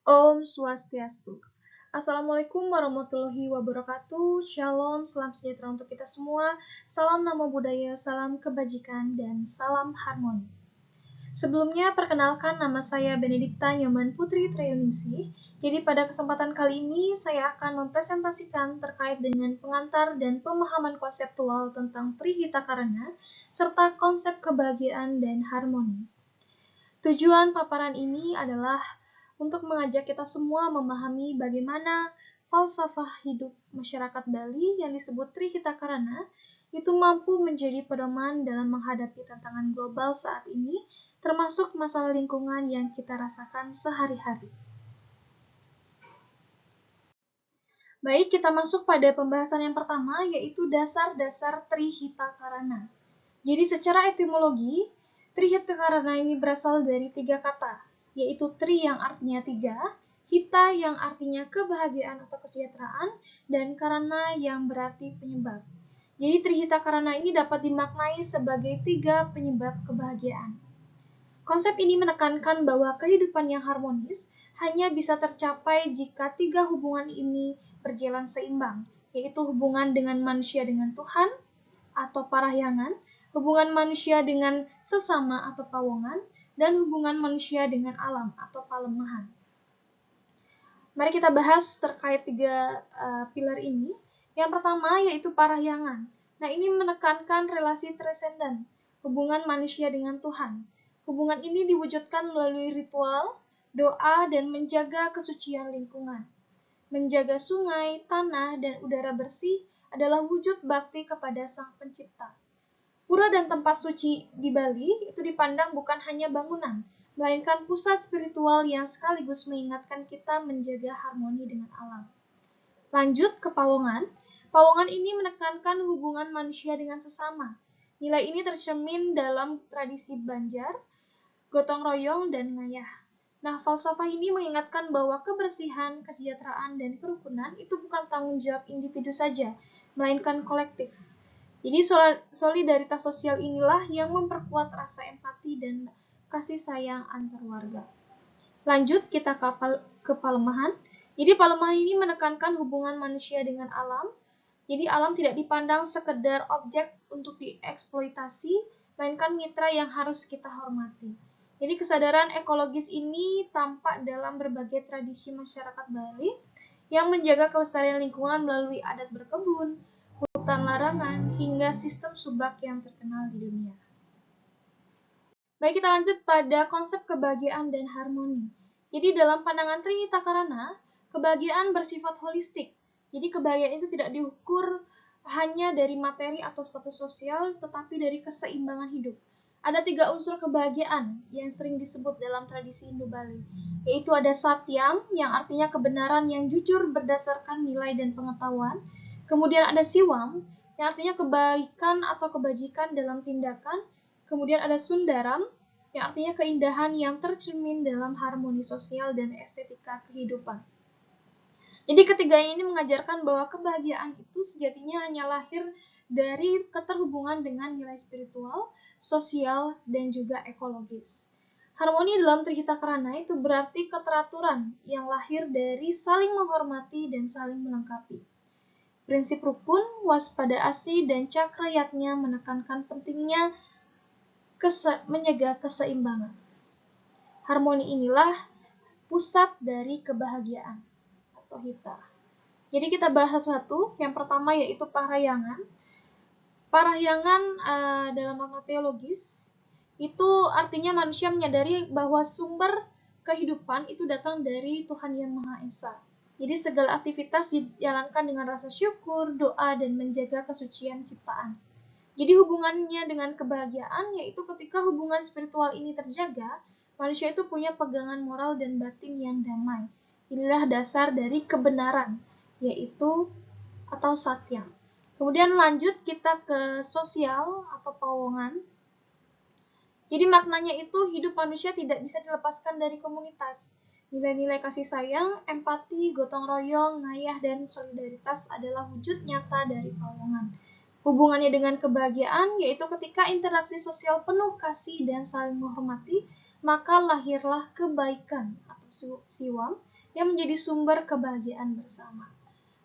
Om Swastiastu. Assalamualaikum warahmatullahi wabarakatuh. Shalom, salam sejahtera untuk kita semua. Salam Namo Buddhaya, salam kebajikan, dan salam harmoni. Sebelumnya, perkenalkan nama saya Benedikta Nyoman Putri Triyuningsih. Jadi pada kesempatan kali ini, saya akan mempresentasikan terkait dengan pengantar dan pemahaman konseptual tentang Trihitakarana, serta konsep kebahagiaan dan harmoni. Tujuan paparan ini adalah untuk mengajak kita semua memahami bagaimana falsafah hidup masyarakat Bali yang disebut Trihitakarana itu mampu menjadi pedoman dalam menghadapi tantangan global saat ini, termasuk masalah lingkungan yang kita rasakan sehari-hari. Baik, kita masuk pada pembahasan yang pertama, yaitu dasar-dasar Trihitakarana. Jadi secara etimologi, Trihitakarana ini berasal dari 3 kata, yaitu tri yang artinya 3, hita yang artinya kebahagiaan atau kesejahteraan, dan karana yang berarti penyebab. Jadi Trihitakarana ini dapat dimaknai sebagai 3 penyebab kebahagiaan. Konsep ini menekankan bahwa kehidupan yang harmonis hanya bisa tercapai jika 3 hubungan ini berjalan seimbang, yaitu hubungan dengan manusia dengan Tuhan atau parahyangan, hubungan manusia dengan sesama atau pawongan, dan hubungan manusia dengan alam atau palemahan. Mari kita bahas terkait 3 pilar ini. Yang pertama yaitu parahyangan. Nah, ini menekankan relasi transenden, hubungan manusia dengan Tuhan. Hubungan ini diwujudkan melalui ritual, doa, dan menjaga kesucian lingkungan. Menjaga sungai, tanah, dan udara bersih adalah wujud bakti kepada Sang Pencipta. Pura dan tempat suci di Bali itu dipandang bukan hanya bangunan, melainkan pusat spiritual yang sekaligus mengingatkan kita menjaga harmoni dengan alam. Lanjut ke Pawongan. Pawongan ini menekankan hubungan manusia dengan sesama. Nilai ini tercermin dalam tradisi Banjar, gotong royong, dan ngayah. Nah, falsafah ini mengingatkan bahwa kebersihan, kesejahteraan, dan kerukunan itu bukan tanggung jawab individu saja, melainkan kolektif. Jadi solidaritas sosial inilah yang memperkuat rasa empati dan kasih sayang antar warga. Lanjut kita ke palemahan. Jadi palemahan ini menekankan hubungan manusia dengan alam. Jadi alam tidak dipandang sekedar objek untuk dieksploitasi, melainkan mitra yang harus kita hormati. Jadi kesadaran ekologis ini tampak dalam berbagai tradisi masyarakat Bali yang menjaga kelestarian lingkungan melalui adat berkebun, hutan larangan, hingga sistem subak yang terkenal di dunia. Baik, kita lanjut pada konsep kebahagiaan dan harmoni. Jadi dalam pandangan Trihitakarana, kebahagiaan bersifat holistik. Jadi kebahagiaan itu tidak diukur hanya dari materi atau status sosial, tetapi dari keseimbangan hidup. Ada 3 unsur kebahagiaan yang sering disebut dalam tradisi Indo-Bali, yaitu ada satyam, yang artinya kebenaran yang jujur berdasarkan nilai dan pengetahuan. Kemudian ada siwam, yang artinya kebaikan atau kebajikan dalam tindakan. Kemudian ada sundaram, yang artinya keindahan yang tercermin dalam harmoni sosial dan estetika kehidupan. Jadi ketiganya ini mengajarkan bahwa kebahagiaan itu sejatinya hanya lahir dari keterhubungan dengan nilai spiritual, sosial, dan juga ekologis. Harmoni dalam Trihitakarana itu berarti keteraturan yang lahir dari saling menghormati dan saling melengkapi. Prinsip rukun, waspada asi, dan cakrayatnya menekankan pentingnya menjaga keseimbangan. Harmoni inilah pusat dari kebahagiaan atau hita. Jadi kita bahas satu. Yang pertama yaitu parahyangan. Parahyangan dalam makna teologis itu artinya manusia menyadari bahwa sumber kehidupan itu datang dari Tuhan Yang Maha Esa. Jadi segala aktivitas dijalankan dengan rasa syukur, doa, dan menjaga kesucian ciptaan. Jadi hubungannya dengan kebahagiaan yaitu ketika hubungan spiritual ini terjaga, manusia itu punya pegangan moral dan batin yang damai. Inilah dasar dari kebenaran, yaitu atau satyam. Kemudian lanjut kita ke sosial atau pawongan. Jadi maknanya itu hidup manusia tidak bisa dilepaskan dari komunitas. Nilai-nilai kasih sayang, empati, gotong royong, ngayah, dan solidaritas adalah wujud nyata dari pawongan. Hubungannya dengan kebahagiaan yaitu ketika interaksi sosial penuh kasih dan saling menghormati, maka lahirlah kebaikan atau siwam yang menjadi sumber kebahagiaan bersama.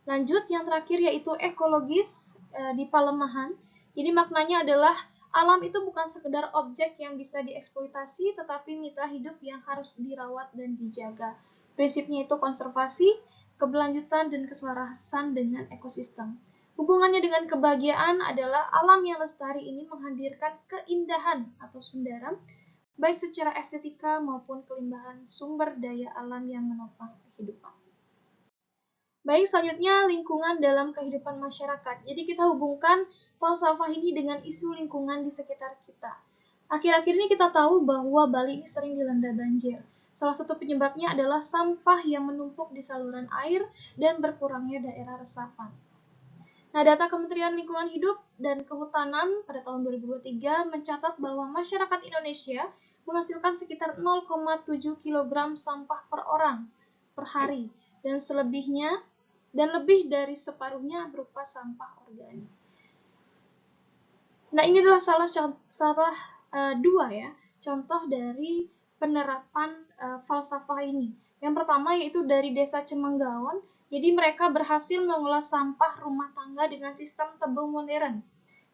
Lanjut, yang terakhir yaitu ekologis di pelemahan. Jadi maknanya adalah alam itu bukan sekedar objek yang bisa dieksploitasi, tetapi mitra hidup yang harus dirawat dan dijaga. Prinsipnya itu konservasi, keberlanjutan, dan keselarasan dengan ekosistem. Hubungannya dengan kebahagiaan adalah alam yang lestari ini menghadirkan keindahan atau sundaram, baik secara estetika maupun kelimbahan sumber daya alam yang menopang kehidupan. Baik, selanjutnya lingkungan dalam kehidupan masyarakat. Jadi kita hubungkan falsafah ini dengan isu lingkungan di sekitar kita. Akhir-akhir ini kita tahu bahwa Bali ini sering dilanda banjir. Salah satu penyebabnya adalah sampah yang menumpuk di saluran air dan berkurangnya daerah resapan. Nah, data Kementerian Lingkungan Hidup dan Kehutanan pada tahun 2023 mencatat bahwa masyarakat Indonesia menghasilkan sekitar 0,7 kg sampah per orang per hari, dan lebih dari separuhnya berupa sampah organik. Nah, ini adalah salah dua ya contoh dari penerapan falsafah ini. Yang pertama yaitu dari Desa Cemenggaon. Jadi mereka berhasil mengolah sampah rumah tangga dengan sistem tebing modern.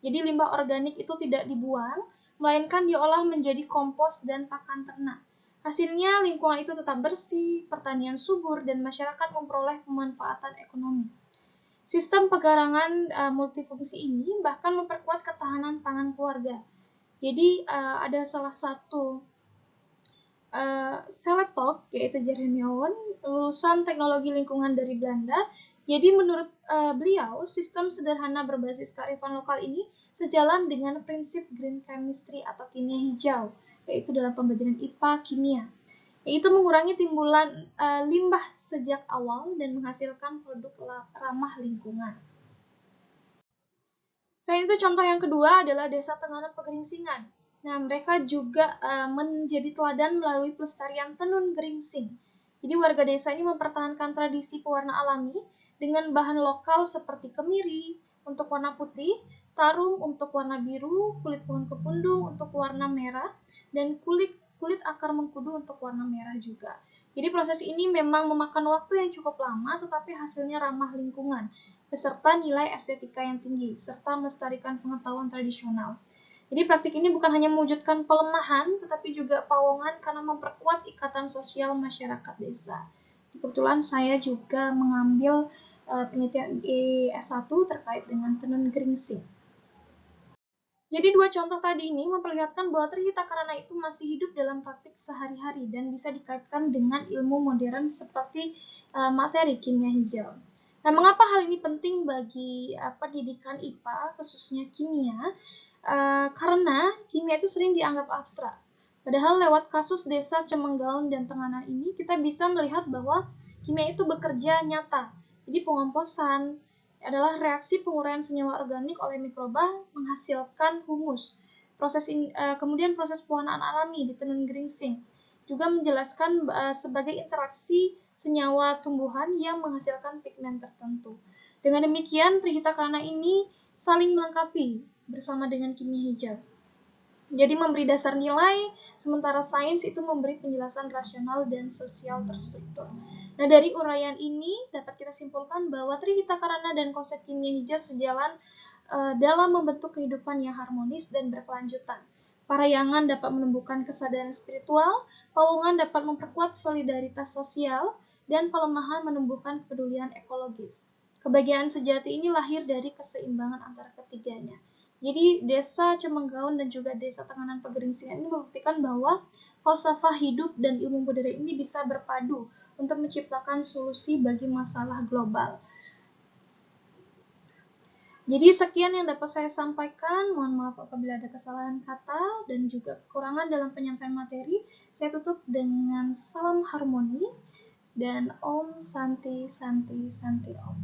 Jadi limbah organik itu tidak dibuang, melainkan diolah menjadi kompos dan pakan ternak. Hasilnya lingkungan itu tetap bersih, pertanian subur, dan masyarakat memperoleh pemanfaatan ekonomi. Sistem penggarangan multifungsi ini bahkan memperkuat ketahanan pangan keluarga. Jadi ada salah satu selebtok yaitu Jeremiawan, lulusan teknologi lingkungan dari Belanda. Jadi menurut beliau, sistem sederhana berbasis kearifan lokal ini sejalan dengan prinsip green chemistry atau kimia hijau, yaitu dalam pembelajaran IPA kimia, yaitu mengurangi timbulan limbah sejak awal dan menghasilkan produk ramah lingkungan. Selain itu, contoh yang kedua adalah Desa Tenganan Pegeringsingan. Nah, mereka juga menjadi teladan melalui pelestarian tenun geringsing. Jadi warga desa ini mempertahankan tradisi pewarna alami dengan bahan lokal seperti kemiri untuk warna putih, tarum untuk warna biru, kulit pohon kepundung untuk warna merah, dan kulit akar mengkudu untuk warna merah juga. Jadi proses ini memang memakan waktu yang cukup lama, tetapi hasilnya ramah lingkungan, beserta nilai estetika yang tinggi, serta melestarikan pengetahuan tradisional. Jadi praktik ini bukan hanya mewujudkan pelemahan, tetapi juga pawongan karena memperkuat ikatan sosial masyarakat desa. Kebetulan saya juga mengambil penelitian di S1 terkait dengan tenun geringsing. Jadi dua contoh tadi ini memperlihatkan bahwa Trihita Karana itu masih hidup dalam praktik sehari-hari dan bisa dikaitkan dengan ilmu modern seperti materi kimia hijau. Nah, mengapa hal ini penting bagi pendidikan IPA, khususnya kimia? Karena kimia itu sering dianggap abstrak. Padahal lewat kasus Desa Cemenggaon dan Tenganan ini, kita bisa melihat bahwa kimia itu bekerja nyata. Jadi pengomposan adalah reaksi penguraian senyawa organik oleh mikroba menghasilkan humus. Kemudian proses pewarnaan alami di tenun geringsing juga menjelaskan sebagai interaksi senyawa tumbuhan yang menghasilkan pigmen tertentu. Dengan demikian, Trihita Karana ini saling melengkapi bersama dengan kimia hijau. Jadi memberi dasar nilai, sementara sains itu memberi penjelasan rasional dan sosial terstruktur. Nah, dari uraian ini dapat kita simpulkan bahwa Trihita Karana dan konsep kimia hijau sejalan dalam membentuk kehidupan yang harmonis dan berkelanjutan. Parayangan dapat menumbuhkan kesadaran spiritual, pawongan dapat memperkuat solidaritas sosial, dan pelemahan menumbuhkan kepedulian ekologis. Kebahagiaan sejati ini lahir dari keseimbangan antara ketiganya. Jadi Desa Cemenggaon dan juga Desa Tenganan Pegeringsingan ini membuktikan bahwa falsafah hidup dan ilmu budaya ini bisa berpadu untuk menciptakan solusi bagi masalah global. Jadi sekian yang dapat saya sampaikan. Mohon maaf apabila ada kesalahan kata dan juga kekurangan dalam penyampaian materi. Saya tutup dengan salam harmoni dan Om Santi Santi Santi Om.